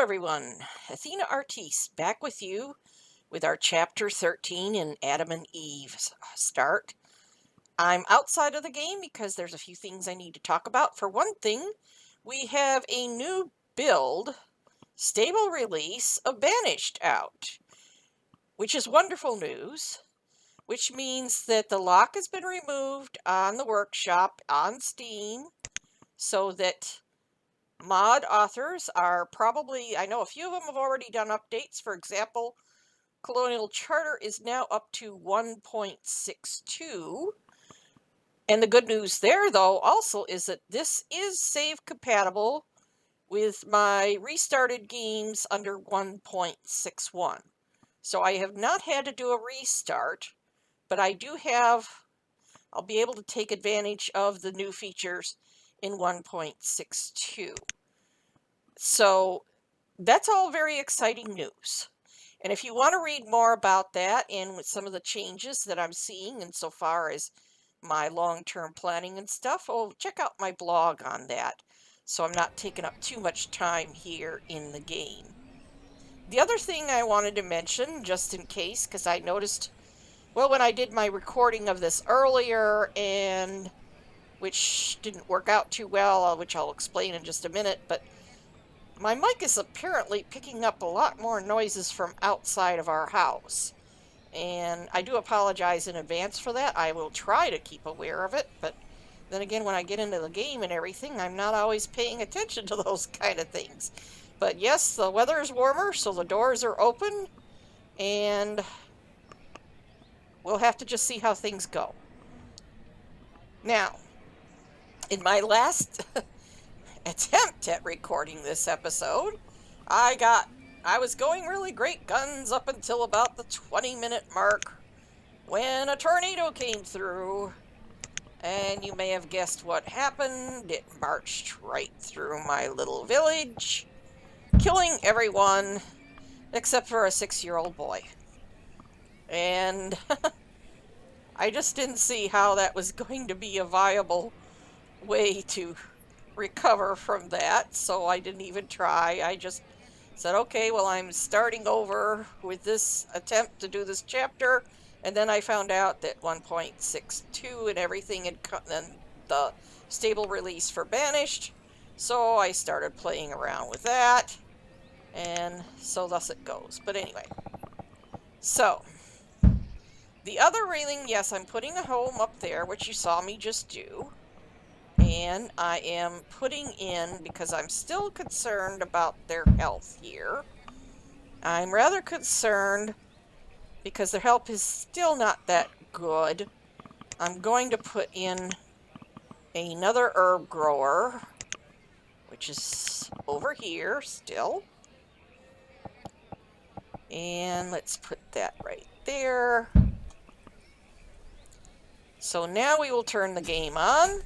everyone, Athena Artiste back with you with our chapter 13 in Adam and Eve start. I'm outside of the game because there's a few things I need to talk about. For one thing, we have a new build, stable release of Banished out, which is wonderful news, which means that the lock has been removed on the workshop on Steam so that mod authors are probably, I know a few of them have already done updates. For example, Colonial Charter is now up to 1.62. And the good news there, though, also is that this is save compatible with my restarted games under 1.61. So I have not had to do a restart, but I'll be able to take advantage of the new features in 1.62. So that's all very exciting news. And if you want to read more about that and with some of the changes that I'm seeing insofar as my long-term planning and stuff, check out my blog on that. So I'm not taking up too much time here in the game. The other thing I wanted to mention, just in case, because I noticed, well, when I did my recording of this earlier, and which didn't work out too well, which I'll explain in just a minute, but my mic is apparently picking up a lot more noises from outside of our house. And I do apologize in advance for that. I will try to keep aware of it, but then again, when I get into the game and everything, I'm not always paying attention to those kind of things. But yes, the weather is warmer, so the doors are open, and we'll have to just see how things go. Now, in my last attempt at recording this episode, I was going really great guns up until about the 20-minute mark when a tornado came through, and you may have guessed what happened. It marched right through my little village, killing everyone except for a 6-year-old boy. And I just didn't see how that was going to be a viable way to recover from that, so I didn't even try. I just said, okay, well, I'm starting over with this attempt to do this chapter, and then I found out that 1.62 and everything had and the stable release for Banished, so I started playing around with that, and so thus it goes. But anyway, so the other railing, yes, I'm putting a home up there, which you saw me just do. And I am putting in, because I'm still concerned about their health here. I'm rather concerned because their health is still not that good. I'm going to put in another herb grower, which is over here still. And let's put that right there. So now we will turn the game on.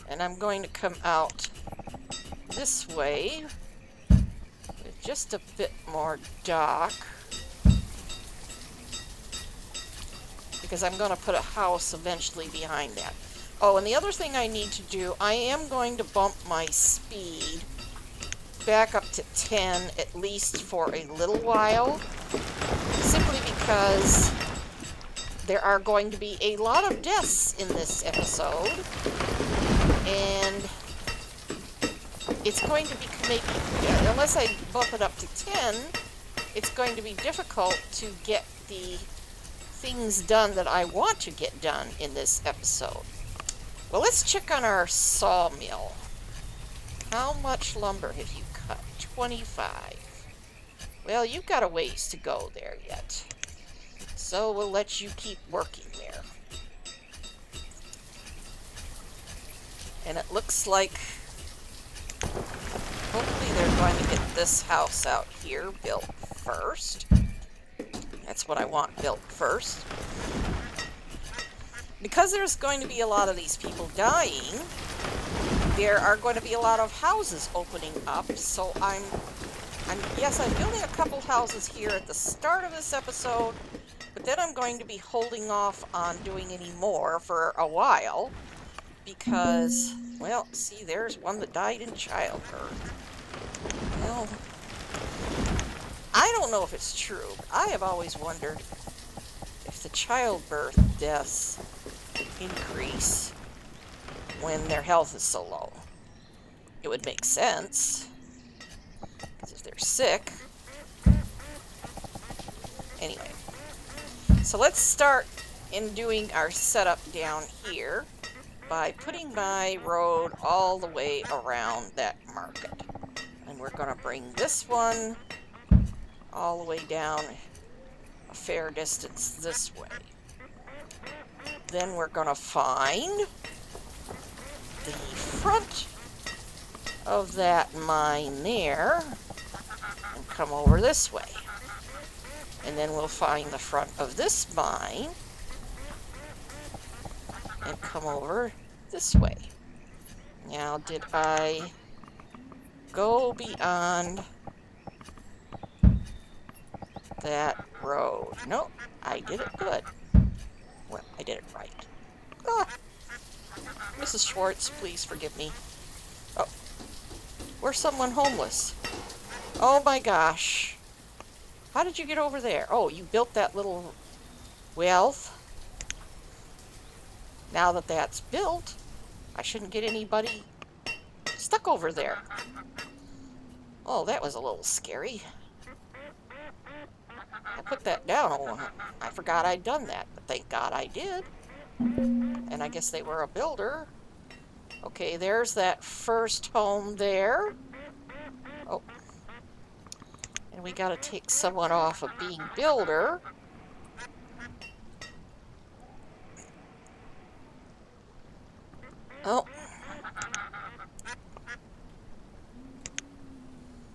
And I'm going to come out this way with just a bit more dock, because I'm going to put a house eventually behind that. Oh, and the other thing I need to do, I am going to bump my speed back up to 10 at least for a little while, simply because there are going to be a lot of deaths in this episode. And it's going to be maybe, unless I bump it up to 10, it's going to be difficult to get the things done that I want to get done in this episode. Well, let's check on our sawmill. How much lumber have you cut? 25. Well, you've got a ways to go there yet. So we'll let you keep working there. And it looks like hopefully they're going to get this house out here built first. That's what I want built first. Because there's going to be a lot of these people dying, there are going to be a lot of houses opening up. So I'm building a couple houses here at the start of this episode, but then I'm going to be holding off on doing any more for a while, because, well, see, there's one that died in childbirth. Well, I don't know if it's true, but I have always wondered if the childbirth deaths increase when their health is so low. It would make sense, because if they're sick. Anyway, so let's start in doing our setup down here by putting my road all the way around that market. And we're going to bring this one all the way down a fair distance this way. Then we're going to find the front of that mine there and come over this way. And then we'll find the front of this mine and come over this way. Now, did I go beyond that road? Nope, I did it good. Well, I did it right. Ah, Mrs. Schwartz, please forgive me. Oh, where's someone homeless? Oh my gosh. How did you get over there? Oh, you built that little... Well, now that that's built, I shouldn't get anybody stuck over there. Oh, that was a little scary. I put that down. Oh, I forgot I'd done that, but thank God I did. And I guess they were a builder. Okay, there's that first home there. Oh. And we got to take someone off of being builder. Oh.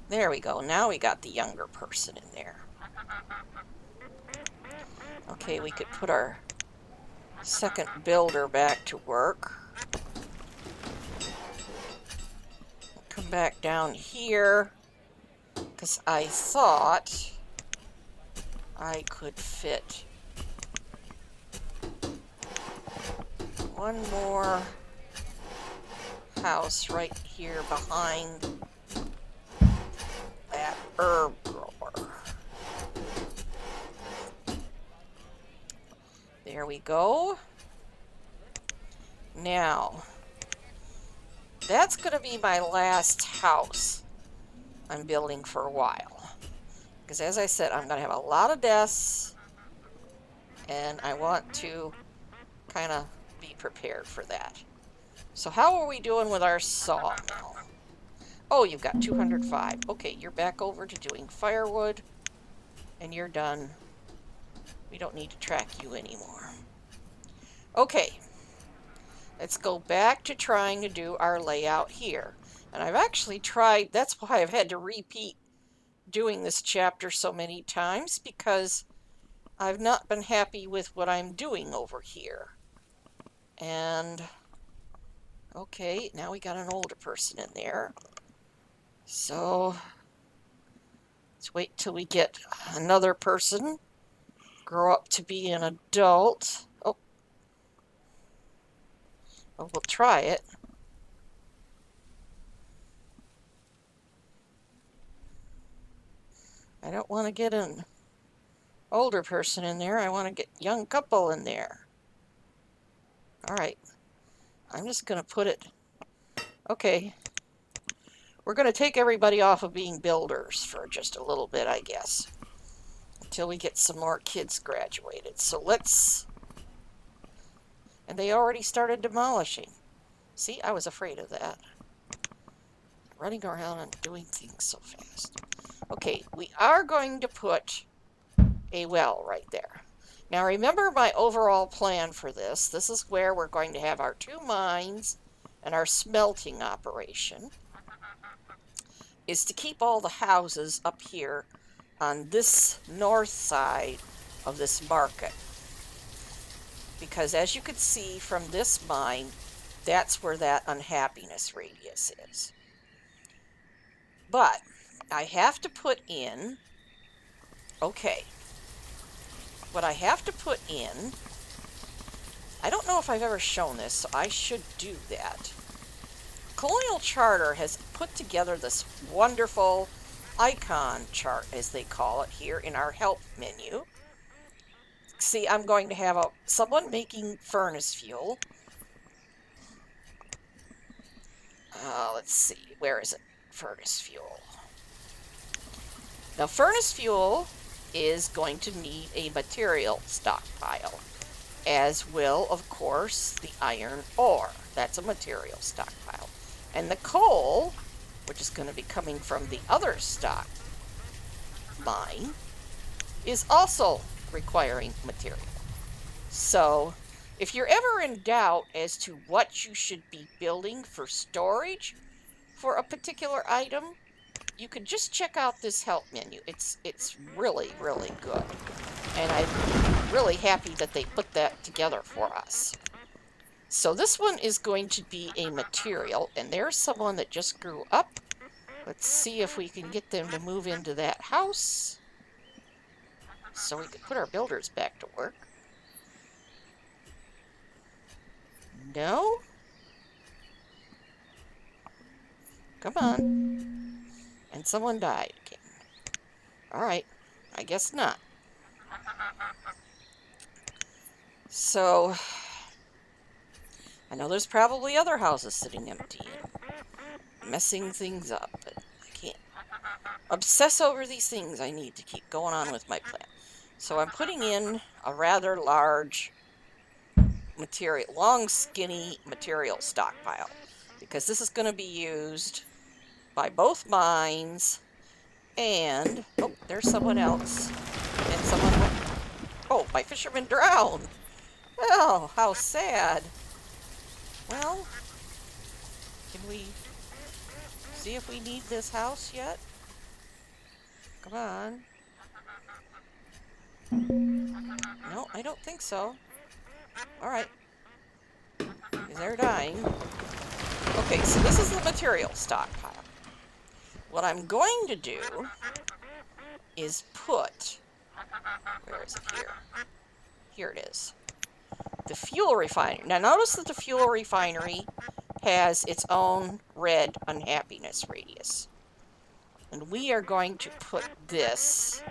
There we go. Now we got the younger person in there. Okay, we could put our second builder back to work. Come back down here, because I thought I could fit one more house right here behind that herb grower. There we go. Now, that's going to be my last house I'm building for a while. Because as I said, I'm going to have a lot of deaths, and I want to kind of be prepared for that. So how are we doing with our sawmill? Oh, you've got 205. Okay, you're back over to doing firewood, and you're done. We don't need to track you anymore. Okay, let's go back to trying to do our layout here. And I've actually tried, that's why I've had to repeat doing this chapter so many times, because I've not been happy with what I'm doing over here. And, okay, now we got an older person in there. So, let's wait till we get another person, grow up to be an adult. Oh, well, we'll try it. I don't want to get an older person in there. I want to get a young couple in there. All right. I'm just going to put it... Okay. We're going to take everybody off of being builders for just a little bit, I guess, until we get some more kids graduated. So let's... And they already started demolishing. See, I was afraid of that. Running around and doing things so fast. Okay, we are going to put a well right there. Now remember my overall plan for this. This is where we're going to have our 2 mines and our smelting operation. Is to keep all the houses up here on this north side of this market. Because as you can see from this mine, that's where that unhappiness radius is. But I have to put in, okay, what I have to put in I don't know if I've ever shown this, so I should do that. Colonial Charter has put together this wonderful icon chart, as they call it, here in our help menu. See, I'm going to have someone making furnace fuel. Let's see, where is it? Furnace fuel. Now, furnace fuel is going to need a material stockpile, as will, of course, the iron ore. That's a material stockpile. And the coal, which is going to be coming from the other stock mine, is also requiring material. So, if you're ever in doubt as to what you should be building for storage for a particular item, you can just check out this help menu. It's really, really good. And I'm really happy that they put that together for us. So this one is going to be a material, and there's someone that just grew up. Let's see if we can get them to move into that house so we can put our builders back to work. No? Come on. And someone died again. Alright, I guess not. So, I know there's probably other houses sitting empty and messing things up, but I can't obsess over these things. I need to keep going on with my plan. So I'm putting in a rather large long skinny material stockpile, because this is going to be used by both mines, and oh, there's someone else, and someone went, oh, my fisherman drowned. Oh, how sad. Well, can we see if we need this house yet? Come on. No, I don't think so. Alright. They're dying. Okay, so this is the material stockpile. What I'm going to do is put... Where is it here? Here it is. The fuel refinery. Now notice that the fuel refinery has its own red unhappiness radius. And we are going to put this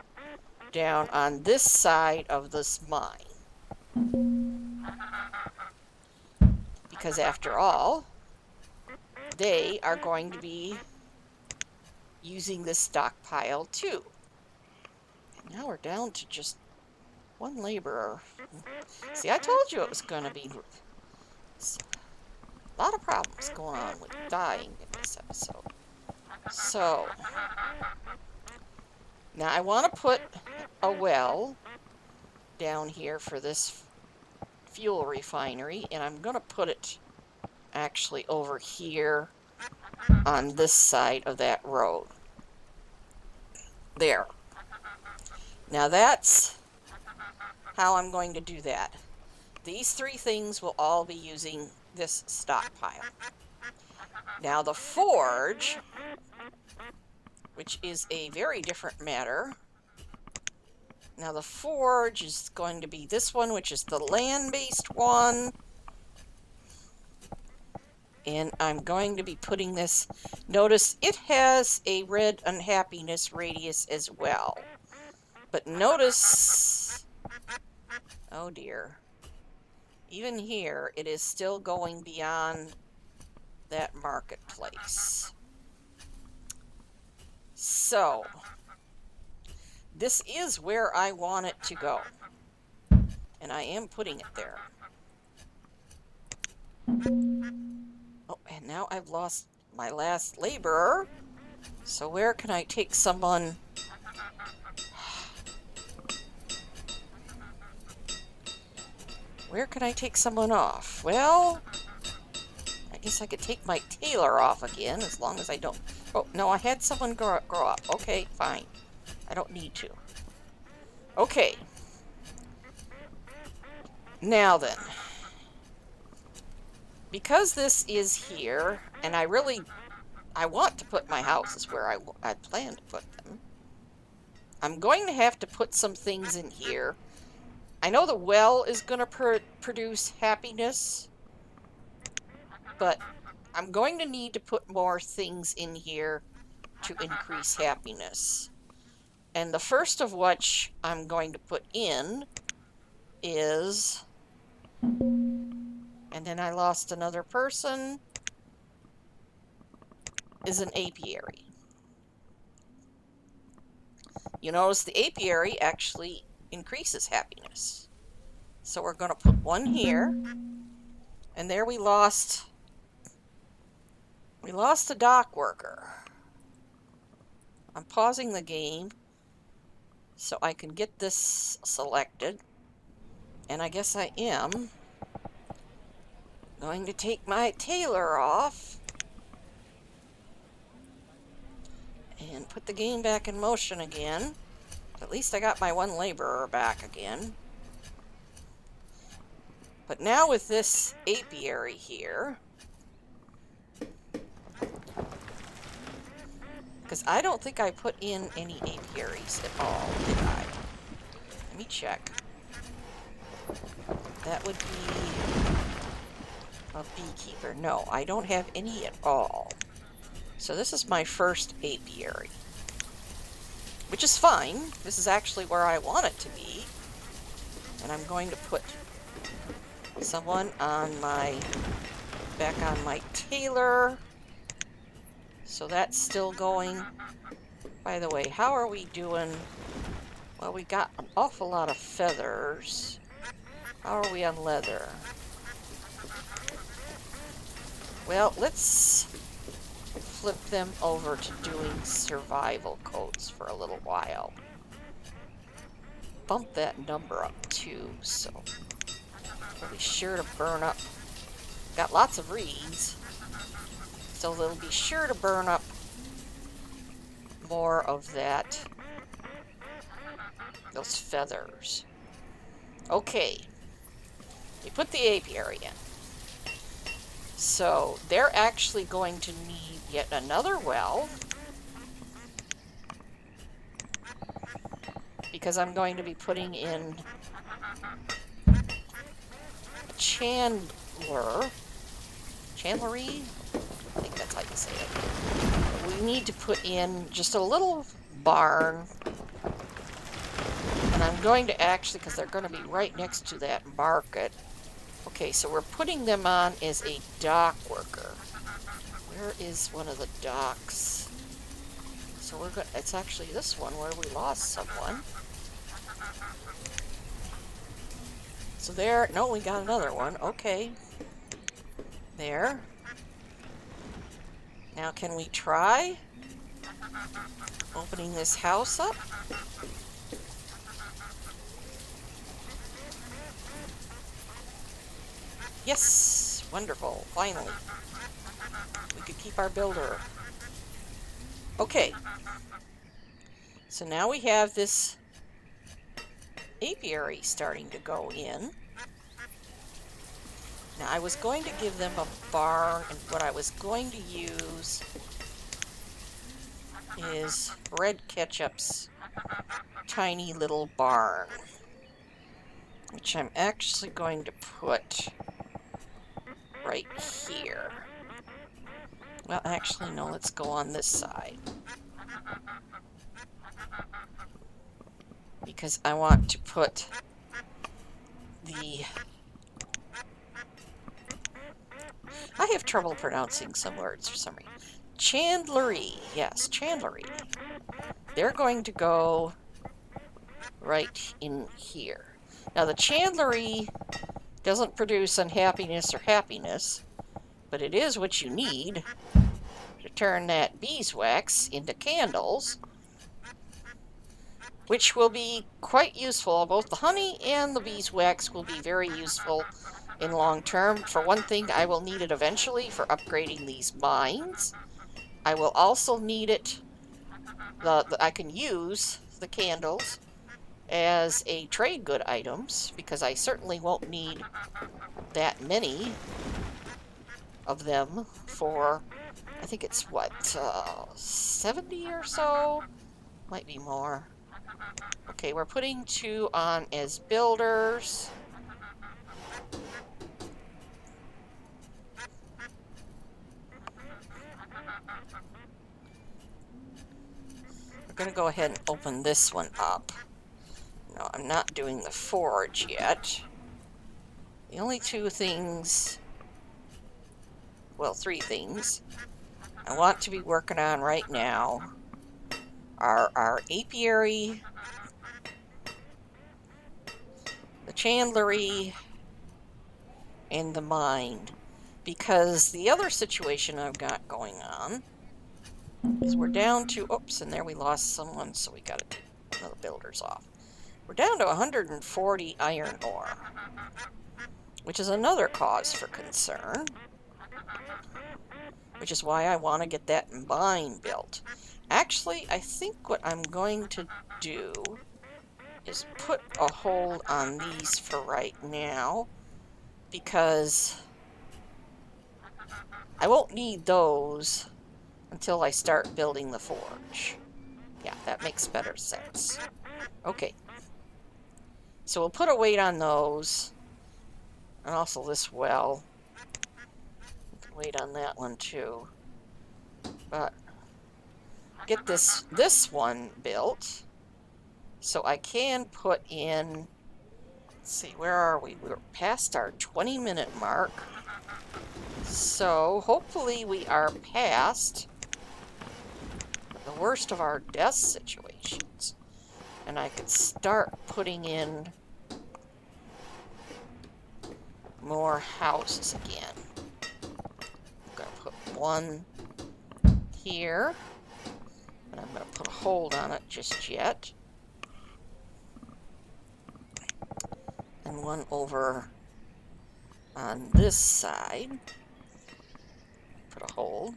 down on this side of this mine. Because after all, they are going to be using this stockpile too. And now we're down to just one laborer. See, I told you it was going to be a lot of problems going on with dying in this episode. So, now I want to put a well down here for this fuel refinery, and I'm going to put it actually over here on this side of that road. There. Now that's how I'm going to do that. These three things will all be using this stockpile. Now the forge, which is a very different matter. Now the forge is going to be this one, which is the land-based one. And I'm going to be putting this, notice it has a red unhappiness radius as well. But notice, oh dear, even here it is still going beyond that marketplace. So, this is where I want it to go. And I am putting it there. Oh, and now I've lost my last laborer. So where can I take someone? Where can I take someone off? Well, I guess I could take my tailor off again, as long as I don't... Oh, no, I had someone grow up. Okay, fine. I don't need to. Okay. Now then. Because this is here, and I want to put my houses where I plan to put them, I'm going to have to put some things in here I know the well is going to produce happiness, but I'm going to need to put more things in here to increase happiness. And the first of which I'm going to put in is, and then I lost another person, is an apiary. You notice the apiary actually increases happiness. So we're going to put one here, and there we lost a dock worker. I'm pausing the game so I can get this selected, and I guess I am going to take my tailor off and put the game back in motion again. At least I got my one laborer back again. But now with this apiary here, because I don't think I put in any apiaries at all, did I? Let me check. That would be a beekeeper. No, I don't have any at all. So this is my first apiary, which is fine. This is actually where I want it to be. And I'm going to put someone on back on my tailor. So that's still going. By the way, how are we doing? Well, we got an awful lot of feathers. How are we on leather? Well, let's flip them over to doing survival coats for a little while. Bump that number up too, so we'll be sure to burn up. Got lots of reeds, so they'll be sure to burn up more of those feathers. Okay, we put the apiary in. So they're actually going to need yet another well, because I'm going to be putting in a chandlery? I think that's how you say it. We need to put in just a little barn. And I'm going to actually, because they're going to be right next to that market. Okay, so we're putting them on as a dock worker. Where is one of the docks? So we're going. It's actually this one where we lost someone. So there. No, we got another one. Okay. There. Now can we try opening this house up? Yes! Wonderful. Finally. We could keep our builder. Okay. So now we have this apiary starting to go in. Now I was going to give them a barn, and what I was going to use is Red Ketchup's tiny little barn, which I'm actually going to put right here. Well, actually, no, let's go on this side, because I want to put the... I have trouble pronouncing some words for some reason. Chandlery. Yes, chandlery. They're going to go right in here. Now, the chandlery doesn't produce unhappiness or happiness, but it is what you need to turn that beeswax into candles, which will be quite useful. Both the honey and the beeswax will be very useful in long term. For one thing, I will need it eventually for upgrading these mines. I will also need it, I can use the candles as a trade good items, because I certainly won't need that many of them for, I think it's what, 70 or so? Might be more. Okay, we're putting 2 on as builders. We're going to go ahead and open this one up. No, I'm not doing the forge yet. The only 2 things, well, 3 things I want to be working on right now are our apiary, the chandlery, and the mine. Because the other situation I've got going on is we're down to, oops, and there we lost someone, so we got to take another builders off. We're down to 140 iron ore, which is another cause for concern, which is why I want to get that mine built. Actually, I think what I'm going to do is put a hold on these for right now, because I won't need those until I start building the forge. Yeah, that makes better sense. Okay. So we'll put a weight on those. And also this well. Weight on that one too. But get this one built. So I can put in, let's see, where are we? We're past our 20-minute mark. So hopefully we are past the worst of our death situations. And I could start putting in more houses again. I'm going to put 1 here. And I'm going to put a hold on it just yet. And 1 over on this side. Put a hold.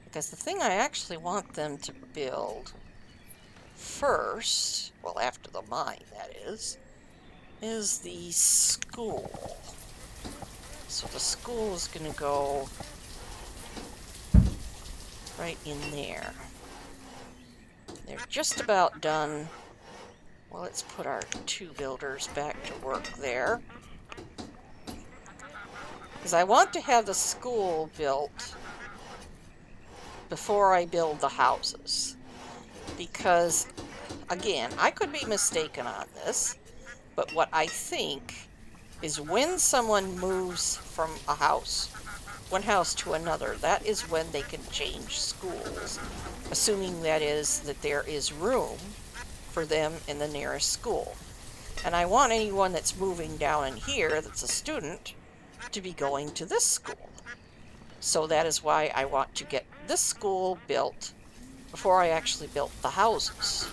Because the thing I actually want them to build first, well, after the mine, that is the school. So the school is going to go right in there. They're just about done. Well, let's put our 2 builders back to work there. Because I want to have the school built before I build the houses. Because, again, I could be mistaken on this, but what I think is when someone moves from a house, one house to another, that is when they can change schools, assuming that is that there is room for them in the nearest school. And I want anyone that's moving down in here that's a student to be going to this school. So that is why I want to get this school built before I actually built the houses,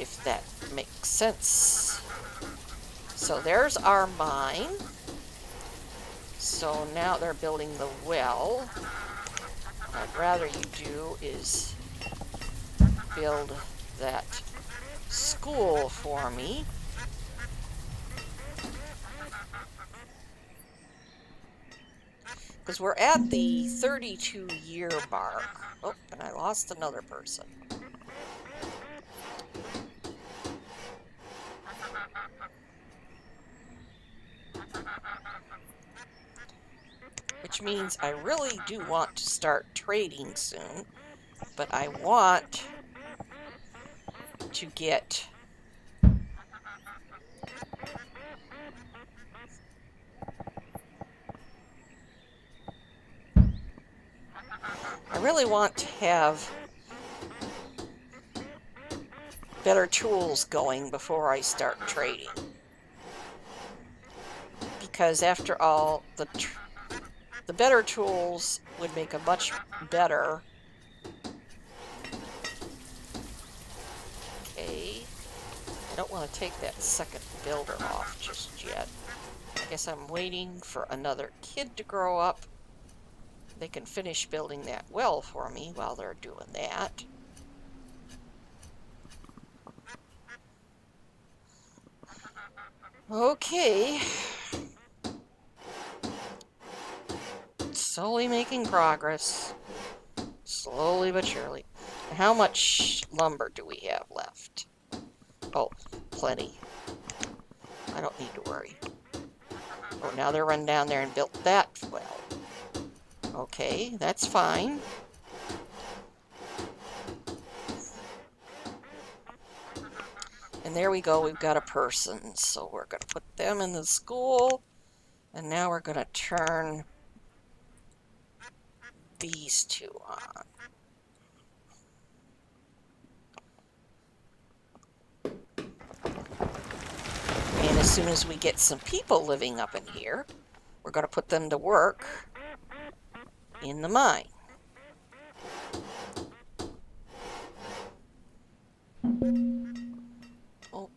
if that makes sense. So there's our mine. So now they're building the well. What I'd rather you do is build that school for me. Because we're at the 32-year mark. Oh, and I lost another person. Which means I really do want to start trading soon. But I want to get I really want to have better tools going before I start trading. Because after all, the better tools would make a much better. Okay. I don't want to take that second builder off just yet. I guess I'm waiting for another kid to grow up. They can finish building that well for me while they're doing that. Okay. Slowly making progress. Slowly but surely. How much lumber do we have left? Oh, plenty. I don't need to worry. Oh, now they're running down there and built that well. Okay, that's fine. And there we go, we've got a person. So we're going to put them in the school. And now we're going to turn these two on. And as soon as we get some people living up in here, we're going to put them to work in the mine. Oh,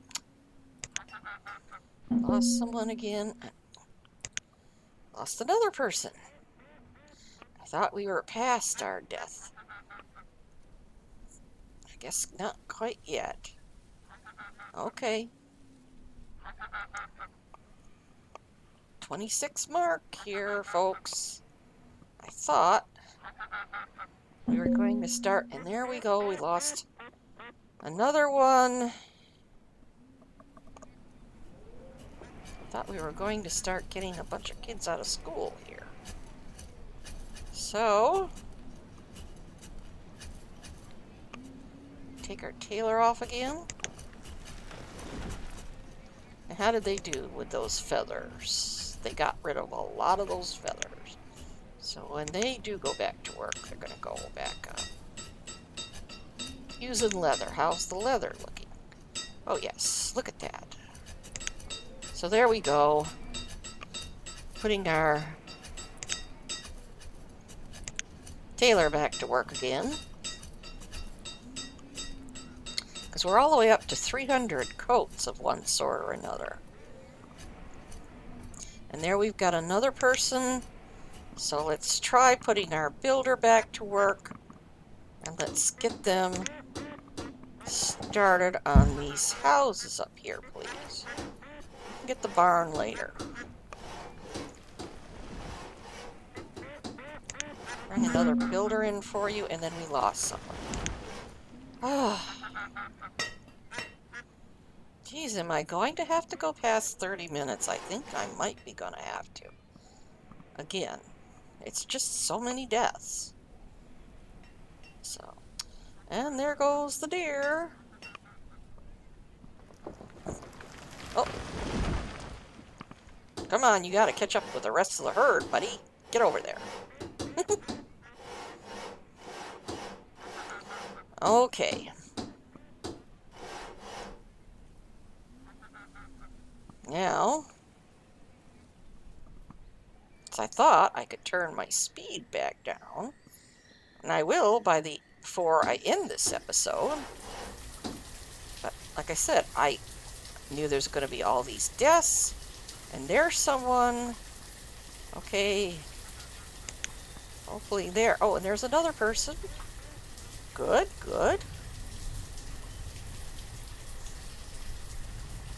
lost someone again. Lost another person. I thought we were past our death. I guess not quite yet. Okay. 26 mark here, folks. I thought we were going to start, and there we go. We lost another one. Thought we were going to start getting a bunch of kids out of school here. So, take our tailor off again. And how did they do with those feathers? They got rid of a lot of those feathers. So when they do go back to work, they're going to go back up. Using leather. How's the leather looking? Oh yes, look at that. So there we go. Putting our tailor back to work again. Because we're all the way up to 300 coats of one sort or another. And there we've got another person. So let's try putting our builder back to work. And let's get them started on these houses up here, please. Get the barn later. Bring another builder in for you, and then we lost someone. Ah. Geez, am I going to have to go past 30 minutes? I think I might be going to have to. Again, it's just so many deaths. So, and there goes the deer. Oh. Come on, you gotta catch up with the rest of the herd, buddy. Get over there. Okay. Now, as I thought I could turn my speed back down, and I will before I end this episode. But like I said, I knew there's going to be all these deaths, and there's someone. Okay. Hopefully there. Oh, and there's another person. Good, good.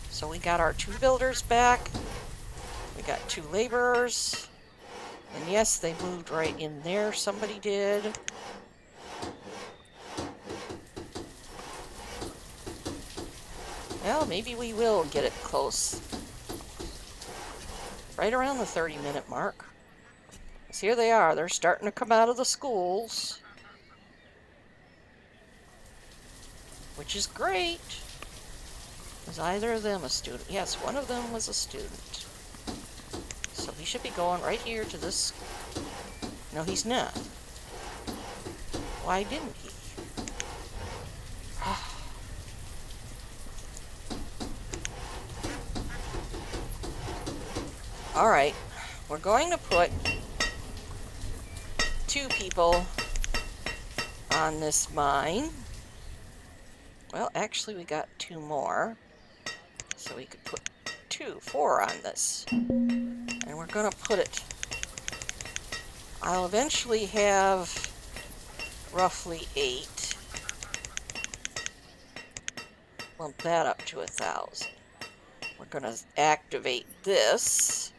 So we got our 2 builders back. We got 2 laborers. And yes, they moved right in there. Somebody did. Well, maybe we will get it close. Right around the 30-minute mark. Because here they are. They're starting to come out of the schools. Which is great. Was either of them a student? Yes, one of them was a student. So he should be going right here to this. No, he's not. Why didn't he? Alright, we're going to put 2 people on this mine. Well, actually we got 2 more. So we could put 4 on this. And we're going to put it... I'll eventually have roughly 8. Bump that up to 1,000. We're going to activate this.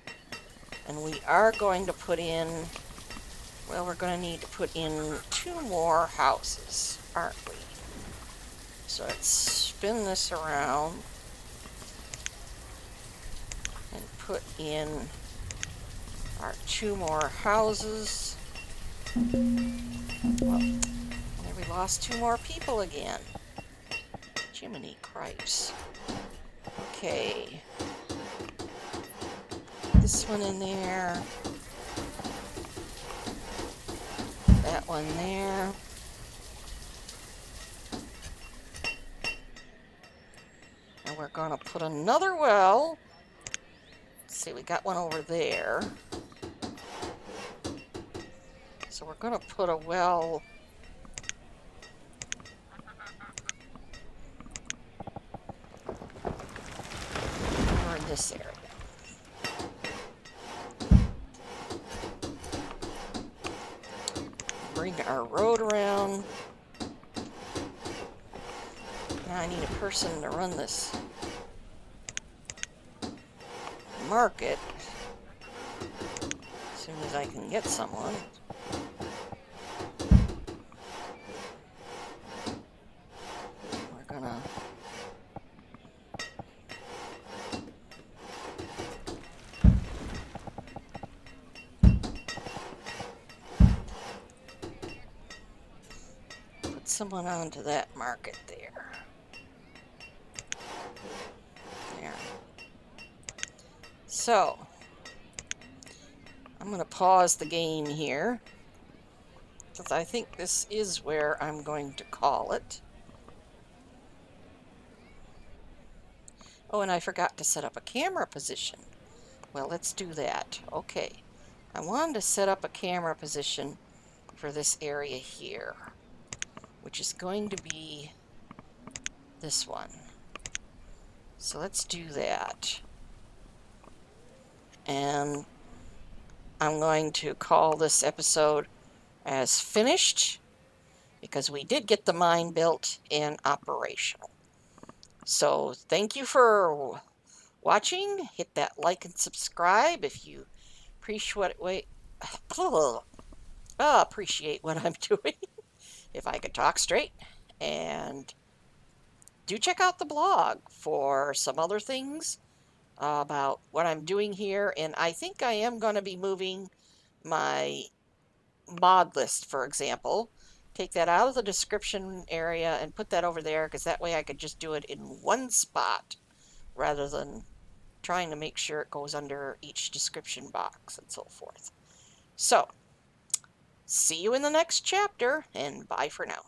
And we are going to put in Well, we're going to need to put in 2 more houses, aren't we? So let's spin this around and put in our 2 more houses. Well, there we lost 2 more people again. Jiminy cripes. Okay. This one in there. That one there. And we're going to put another well. Let's see, we got one over there. So we're going to put a well over in this area. Bring our road around. Now I need a person to run this market as soon as I can get someone. We're gonna put someone onto that market there. There. So I'm going to pause the game here, because I think this is where I'm going to call it. Oh, and I forgot to set up a camera position. Well, let's do that. Okay. I wanted to set up a camera position for this area here, which is going to be this one. So let's do that. And I'm going to call this episode as finished, because we did get the mine built and operational. So thank you for watching. Hit that like and subscribe if you appreciate what I'm doing, if I could talk straight. And do check out the blog for some other things about what I'm doing here. And I think I am going to be moving my mod list, for example. Take that out of the description area and put that over there, because that way I could just do it in one spot rather than trying to make sure it goes under each description box and so forth. So, see you in the next chapter, and bye for now.